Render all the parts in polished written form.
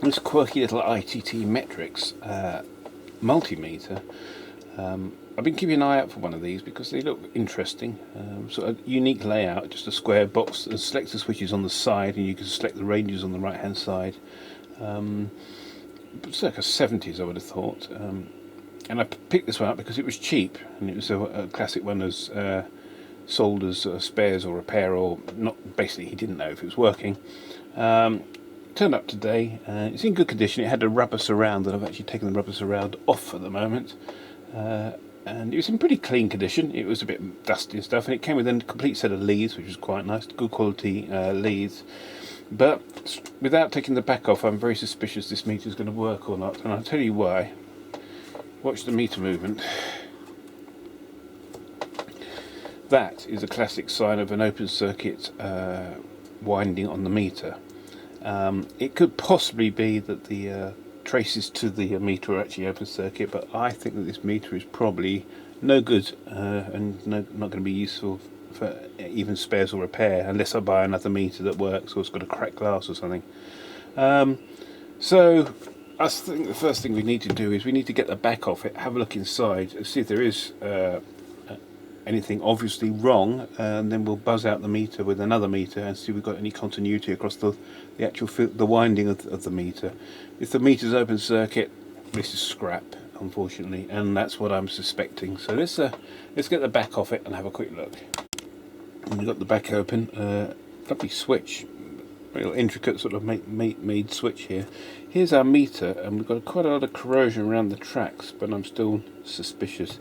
this quirky little ITT Metrix multimeter. I've been keeping an eye out for one of these because they look interesting. Sort of unique layout, just a square box, and selector switches on the side, and you can select the ranges on the right hand side. Circa 70s, I would have thought. And I picked this one up because it was cheap, and it was a classic one as sold as spares or repair, or not. Basically, he didn't know if it was working. Turned up today. It's in good condition. It had a rubber surround, and I've actually taken the rubber surround off at the moment. And it was in pretty clean condition. It was a bit dusty and stuff, and it came with a complete set of leads, which was quite nice, good quality leads. But without taking the back off, I'm very suspicious this meter is going to work or not, and I'll tell you why. Watch the meter movement. That is a classic sign of an open circuit winding on the meter. It could possibly be that the traces to the meter are actually open circuit, but I think that this meter is probably no good and not going to be useful for even spares or repair, unless I buy another meter that works or it's got a cracked glass or something. So I think the first thing we need to do is we need to get the back off it, have a look inside, and see if there is anything obviously wrong, and then we'll buzz out the meter with another meter and see if we've got any continuity across the actual the winding of the meter. If the meter's open circuit, this is scrap, unfortunately, and that's what I'm suspecting. So let's get the back off it and have a quick look. And we've got the back open. Lovely switch, real intricate sort of made switch here. Here's our meter, and we've got quite a lot of corrosion around the tracks, but I'm still suspicious.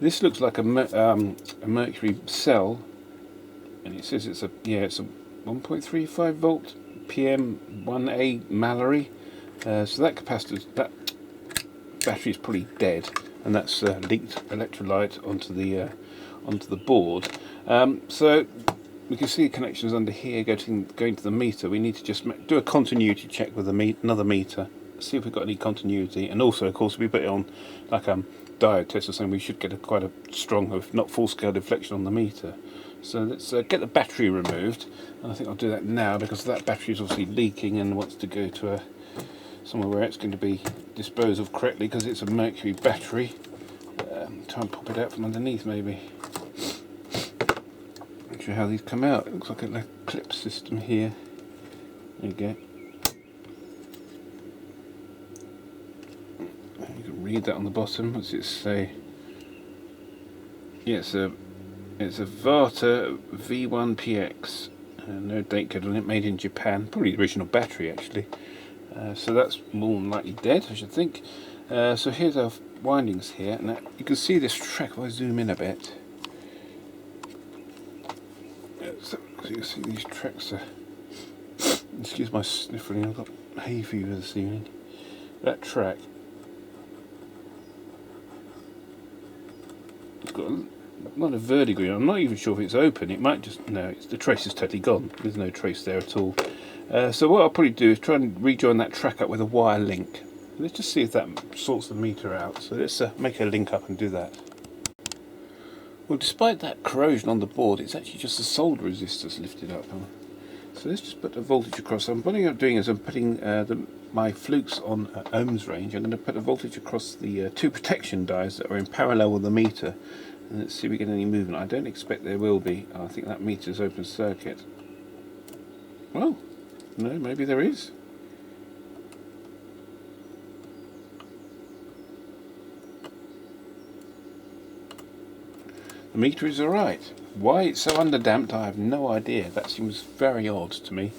This looks like a mercury cell, and it says it's a 1.35 volt PM1A Mallory. So that battery is probably dead, and that's leaked electrolyte onto the board. So we can see the connections under here going to the meter. We need to just do a continuity check with another meter, see if we've got any continuity, and also, of course, if we put it on like diode test or something, we should get quite a strong, if not full-scale deflection on the meter. So let's get the battery removed, and I think I'll do that now because that battery is obviously leaking and wants to go to somewhere where it's going to be disposed of correctly, because it's a mercury battery. Try and pop it out from underneath, maybe. Not sure how these come out. It looks like a clip system here. There you go. You can read that on the bottom. What's it say? Yeah, it's a Varta V1PX. No date code on it. Made in Japan. Probably the original battery, actually. So that's more than likely dead, I should think. So here's our windings here. Now you can see this track. If I zoom in a bit, so you can see these tracks are. Excuse my sniffling. I've got hay fever this evening. That track. It's got a lot of verdigris. I'm not even sure if it's open. It might just the trace is totally gone. There's no trace there at all. So what I'll probably do is try and rejoin that track up with a wire link. Let's just see if that sorts the meter out. So let's make a link up and do that. Well, despite that corrosion on the board, it's actually just the solder resistors lifted up. So let's just put the voltage across. What I'm doing is I'm putting my flukes on ohms range. I'm going to put a voltage across the two protection dies that are in parallel with the meter, and let's see if we get any movement. I don't expect there will be. I think that meter's open circuit. Well, no, maybe there is. The meter is alright. Why it's so underdamped, I have no idea. That seems very odd to me,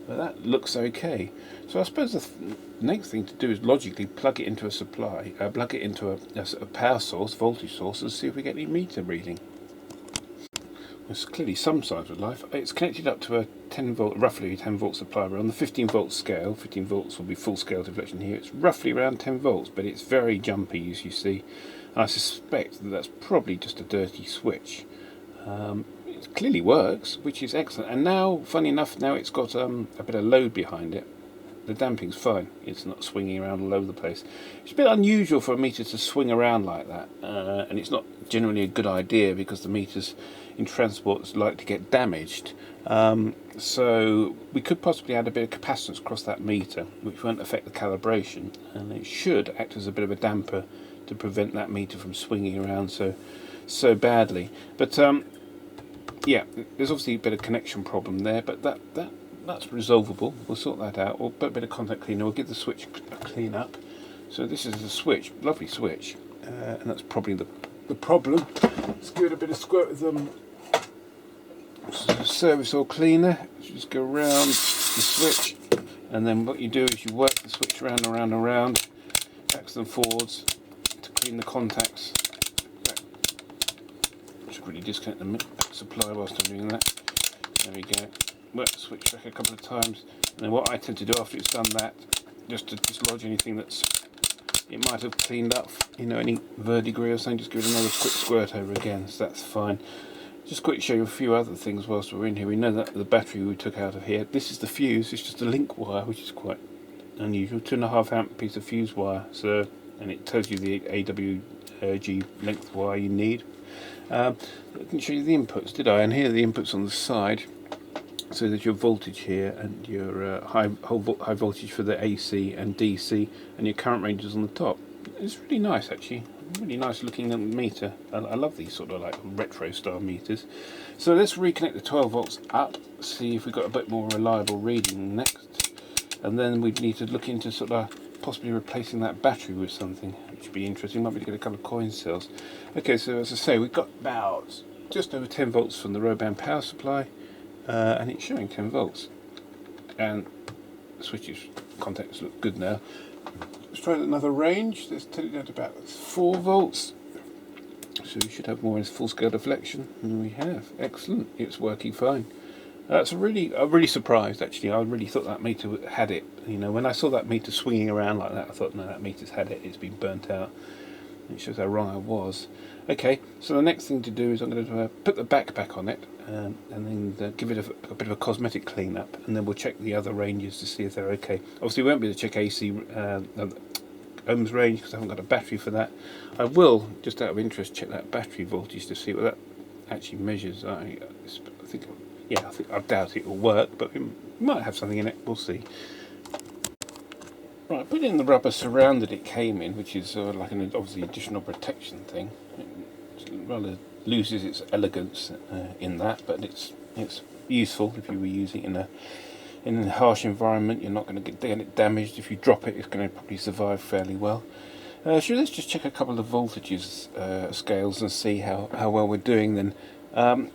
but that looks okay. So I suppose the next thing to do is logically plug it into a supply, plug it into a power source, voltage source, and see if we get any meter reading. There's clearly some signs of life. It's connected up to a 10 volt, roughly 10 volt supply. We're on the 15 volt scale. 15 volts will be full scale deflection here. It's roughly around 10 volts, but it's very jumpy, as you see. And I suspect that that's probably just a dirty switch. It clearly works, which is excellent. And now, funny enough, now it's got a bit of load behind it. The damping's fine. It's not swinging around all over the place. It's a bit unusual for a meter to swing around like that, and it's not generally a good idea because the meter's in transport that's likely to get damaged. So we could possibly add a bit of capacitance across that meter, which won't affect the calibration, and it should act as a bit of a damper to prevent that meter from swinging around so badly. But yeah, there's obviously a bit of connection problem there, but that's resolvable. We'll sort that out. We'll put a bit of contact cleaner. We'll give the switch a clean up. So this is the switch, lovely switch, and that's probably the problem. Let's give it a bit of squirt with service oil cleaner. Just go around the switch, and then what you do is you work the switch around and around, backs and forwards to clean the contacts. I should really disconnect the supply whilst I'm doing that. There we go. Work the switch back a couple of times, and then what I tend to do after it's done that, just to dislodge anything that's it might have cleaned up, you know, any verdigris or something, just give it another quick squirt over again, so that's fine. Just quickly show you a few other things whilst we're in here. We know that the battery we took out of here, this is the fuse, it's just a link wire, which is quite unusual, 2.5 amp piece of fuse wire, so, and it tells you the AWG length wire you need. I didn't show you the inputs, did I? And here are the inputs on the side. So there's your voltage here, and your high voltage for the AC and DC, and your current ranges on the top. It's really nice, actually. Really nice looking meter. I love these sort of like retro style meters. So let's reconnect the 12 volts up, see if we've got a bit more reliable reading next, and then we'd need to look into sort of possibly replacing that battery with something, which would be interesting. Might be to get a couple of coin cells. Okay, so as I say, we've got about just over 10 volts from the Roban power supply. And it's showing 10 volts, and the switches contacts look good now. Let's try another range. Let's turn it down to about 4 volts, so we should have more in full scale deflection, and we have. Excellent, it's working fine. I'm really surprised, actually. I really thought that meter had it. You know, when I saw that meter swinging around like that, I thought, no, that meter's had it, it's been burnt out. It shows how wrong I was. Okay, so the next thing to do is I'm going to put the back on it, and then give it a bit of a cosmetic clean up, and then we'll check the other ranges to see if they're okay. Obviously we won't be able to check AC ohms range because I haven't got a battery for that. I will, just out of interest, check that battery voltage to see what that actually measures. I doubt it will work, but we might have something in it, we'll see. Right, put in the rubber surround that it came in, which is like an obviously additional protection thing. It rather loses its elegance in that, but it's useful if you were using it in a harsh environment. You're not going to get it damaged. If you drop it, it's going to probably survive fairly well. Let's just check a couple of voltages scales and see how well we're doing then.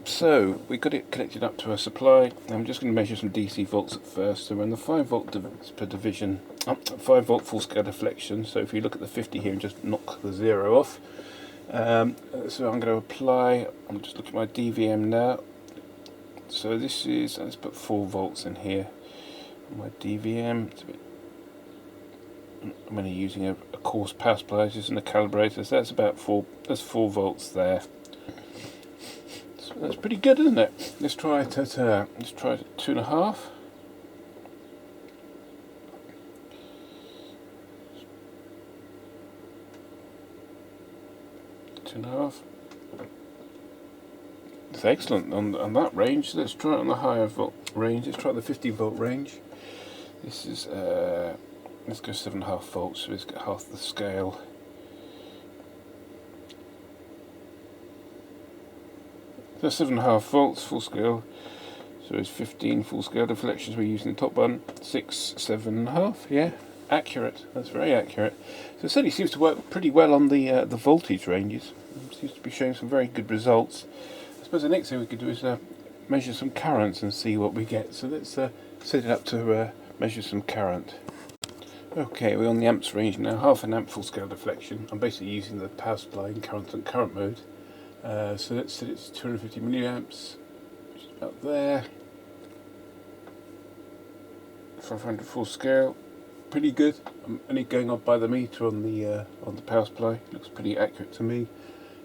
So we got it connected up to a supply. I'm just going to measure some DC volts at first. So we're in the 5 volt per division, 5 volt full scale deflection. So if you look at the 50 here and just knock the 0 off. So I'm going to apply, I'm just looking at my DVM now. So this is, let's put 4 volts in here. My DVM, I'm only using a coarse power supply and a calibrator, so that's about 4 volts there. So that's pretty good, isn't it? Let's try it at 2.5. It's excellent on that range. Let's try it on the higher volt range. Let's try the 50 volt range. This is let's go 7.5 volts, so let's get half the scale. So 7.5 volts full scale, so it's 15 full scale deflections. We're using the top one, 6, 7.5. Yeah, accurate. That's very accurate. So it certainly seems to work pretty well on the voltage ranges. It seems to be showing some very good results. I suppose the next thing we could do is measure some currents and see what we get. So let's set it up to measure some current. Okay, we're on the amps range now, half an amp full scale deflection. I'm basically using the power supply in current mode. So let's set it to 250 milliamps, just about there. 500 full scale, pretty good. I'm only going up by the meter on the power supply. Looks pretty accurate to me.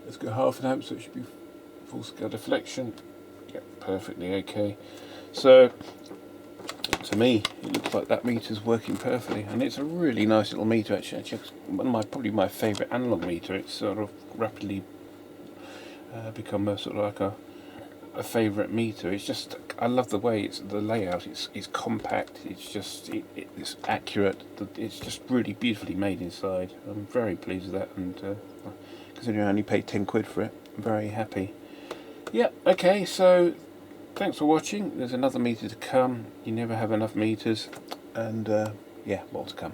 Let's go half an amp, so it should be full scale deflection. Yeah, perfectly okay. So to me, it looks like that meter's working perfectly, and it's a really nice little meter. Actually, it's probably my favourite analog meter. It's sort of rapidly become a sort of like a favourite meter. It's just, I love the way the layout. It's compact. It's just it's accurate. It's just really beautifully made inside. I'm very pleased with that, and considering I only paid 10 quid for it, I'm very happy. Yeah. Okay. So thanks for watching. There's another meter to come. You never have enough meters, and yeah, more to come.